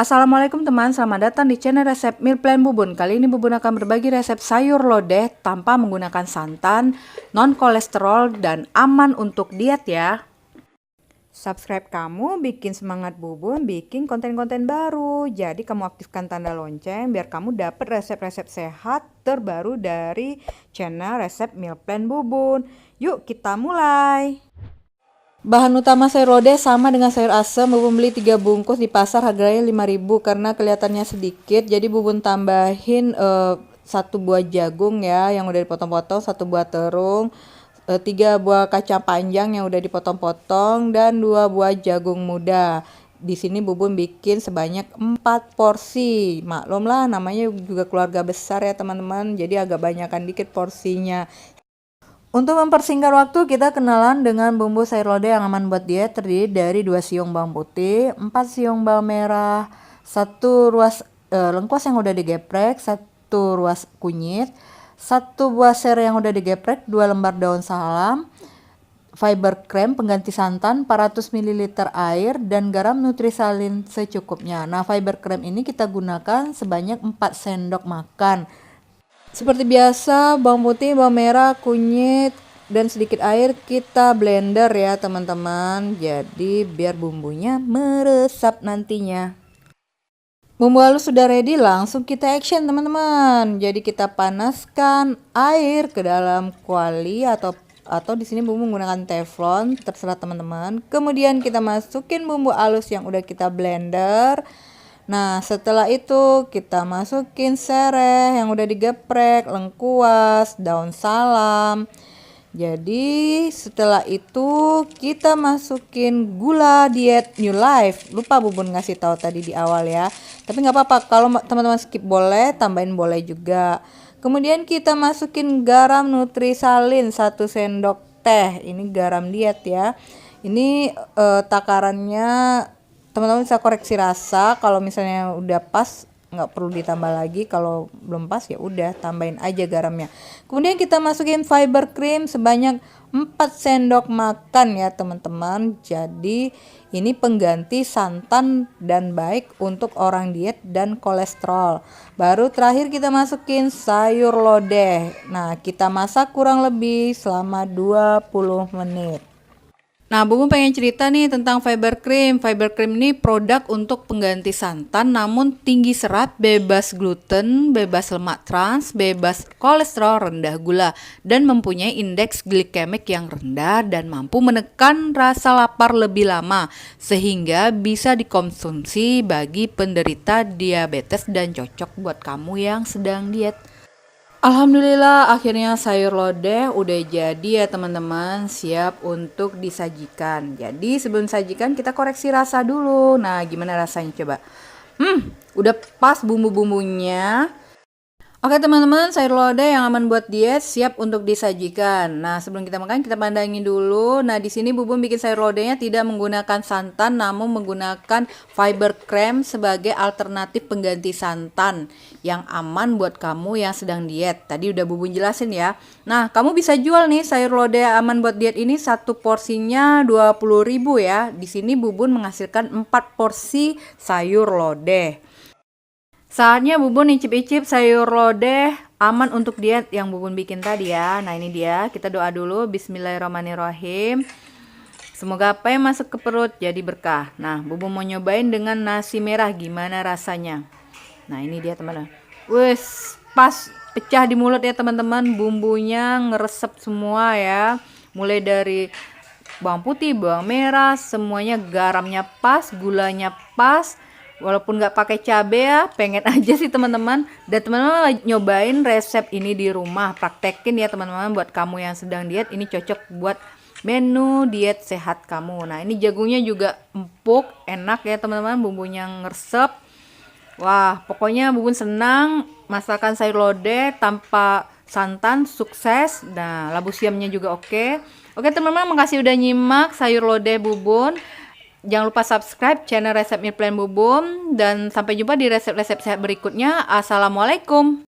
Assalamualaikum teman, selamat datang di channel resep Meal Plan Bubun. Kali ini Bubun akan berbagi resep sayur lodeh tanpa menggunakan santan, non kolesterol, dan aman untuk diet ya. Subscribe kamu, bikin semangat Bubun, bikin konten-konten baru. Jadi kamu aktifkan tanda lonceng biar kamu dapat resep-resep sehat terbaru dari channel resep Meal Plan Bubun. Yuk kita mulai. Bahan utama sayur lodeh sama dengan sayur asem. Bubun beli 3 bungkus di pasar, harganya 5.000 karena kelihatannya sedikit. Jadi Bubun tambahin 1 buah jagung ya yang udah dipotong-potong, 1 buah terung, 3 buah kacang panjang yang udah dipotong-potong, dan 2 buah jagung muda. Di sini Bubun bikin sebanyak 4 porsi. Maklum lah namanya juga keluarga besar ya teman-teman. Jadi agak banyakan dikit porsinya. Untuk mempersingkat waktu, kita kenalan dengan bumbu sayur lodeh yang aman buat diet. Terdiri dari 2 siung bawang putih, 4 siung bawang merah, 1 ruas lengkuas yang udah digeprek, 1 ruas kunyit, 1 buah serai yang udah digeprek, 2 lembar daun salam, fiber cream pengganti santan, 400 ml air, dan garam Nutrisalin secukupnya. Nah, fiber cream ini kita gunakan sebanyak 4 sendok makan. Seperti biasa, bawang putih, bawang merah, kunyit, dan sedikit air kita blender ya teman-teman. Jadi biar bumbunya meresap nantinya. Bumbu halus sudah ready, langsung kita action teman-teman. Jadi kita panaskan air ke dalam kuali atau di sini bumbu menggunakan teflon, terserah teman-teman. Kemudian kita masukin bumbu halus yang udah kita blender. Nah, setelah itu kita masukin serai yang udah digeprek, lengkuas, daun salam. Jadi setelah itu kita masukin gula diet New Life. Lupa Bubun ngasih tahu tadi di awal ya. Tapi nggak apa-apa, kalau teman-teman skip boleh, tambahin boleh juga. Kemudian kita masukin garam Nutrisalin 1 sendok teh. Ini garam diet ya. Ini takarannya teman-teman bisa koreksi rasa. Kalau misalnya udah pas nggak perlu ditambah lagi, kalau belum pas ya udah tambahin aja garamnya. Kemudian kita masukin fiber cream sebanyak 4 sendok makan ya teman-teman. Jadi ini pengganti santan dan baik untuk orang diet dan kolesterol. Baru terakhir kita masukin sayur lodeh. Nah, kita masak kurang lebih selama 20 menit. Nah, Bubun pengen cerita nih tentang fiber cream. Fiber cream ini produk untuk pengganti santan namun tinggi serat, bebas gluten, bebas lemak trans, bebas kolesterol, rendah gula, dan mempunyai indeks glikemik yang rendah dan mampu menekan rasa lapar lebih lama sehingga bisa dikonsumsi bagi penderita diabetes dan cocok buat kamu yang sedang diet. Alhamdulillah akhirnya sayur lodeh udah jadi ya teman-teman, siap untuk disajikan. Jadi sebelum disajikan kita koreksi rasa dulu. Nah, gimana rasanya coba? Udah pas bumbu-bumbunya. Oke teman-teman, sayur lodeh yang aman buat diet siap untuk disajikan. Nah, sebelum kita makan kita pandangin dulu. Nah, di sini Bubun bikin sayur lodehnya tidak menggunakan santan namun menggunakan fiber cream sebagai alternatif pengganti santan yang aman buat kamu yang sedang diet. Tadi udah Bubun jelasin ya. Nah, kamu bisa jual nih sayur lodeh aman buat diet ini, 1 porsinya 20.000 ya. Di sini Bubun menghasilkan 4 porsi sayur lodeh. Saatnya Bubun icip-icip sayur lodeh aman untuk diet yang Bubun bikin tadi ya. Nah, ini dia, kita doa dulu. Bismillahirrahmanirrahim. Semoga apa yang masuk ke perut jadi berkah. Nah, Bubun mau nyobain dengan nasi merah, gimana rasanya. Nah, ini dia teman-teman. Wes, pas pecah di mulut ya teman-teman. Bumbunya ngeresep semua ya. Mulai dari bawang putih, bawang merah, semuanya, garamnya pas, gulanya pas. Walaupun nggak pakai cabai ya, pengen aja sih teman-teman. Dan teman-teman nyobain resep ini di rumah, praktekin ya teman-teman. Buat kamu yang sedang diet, ini cocok buat menu diet sehat kamu. Nah, ini jagungnya juga empuk, enak ya teman-teman, bumbunya ngeresep. Wah, pokoknya Bubun senang masakan sayur lodeh tanpa santan, sukses. Nah, labu siamnya juga oke. Oke teman-teman, makasih udah nyimak sayur lodeh Bubun. Jangan lupa subscribe channel resep Meal Plan Bubun, dan sampai jumpa di resep-resep sehat berikutnya. Assalamualaikum.